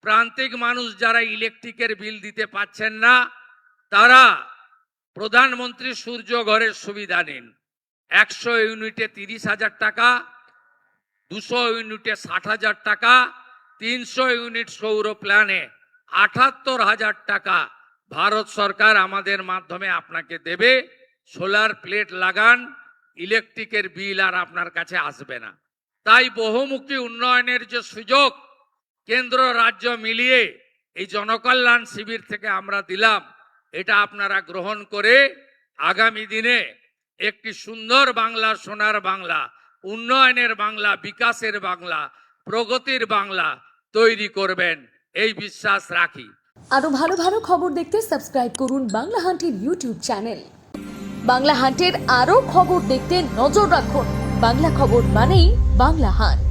প্রান্তিক মানুষ যারা ইলেকট্রিকের বিল দিতে পাচ্ছেন না তারা প্রধানমন্ত্রী সূর্য ঘরের সুবিধা নিন। 100 ইউনিটে 30,000 টাকা, 200 ইউনিটে 60,000 টাকা, 300 ইউনিট সৌর প্ল্যানে 78,000 টাকা ভারত সরকার আমাদের মাধ্যমে আপনাকে দেবে। সোলার প্লেট লাগান, ইলেকট্রিকের বিল আর আপনার কাছে আসবে না। তাই বহুমুখী উন্নয়নের যে সুযোগ কেন্দ্র রাজ্য মিলিয়ে এই জনকল্যাণ শিবির থেকে আমরা দিলাম, এটা আপনারা গ্রহণ করে আগামী দিনে একটি সুন্দর বাংলা, সোনার বাংলা, উন্নয়নের বাংলা, বিকাশের বাংলা, প্রগতির বাংলা তৈরি করবেন এই বিশ্বাস রাখি। আরো ভালো ভালো খবর দেখতে সাবস্ক্রাইব করুন বাংলা হান্টের ইউটিউব চ্যানেল। বাংলা হান্টের আরো খবর দেখতে নজর রাখুন। বাংলা খবর মানেই বাংলা হান্ট।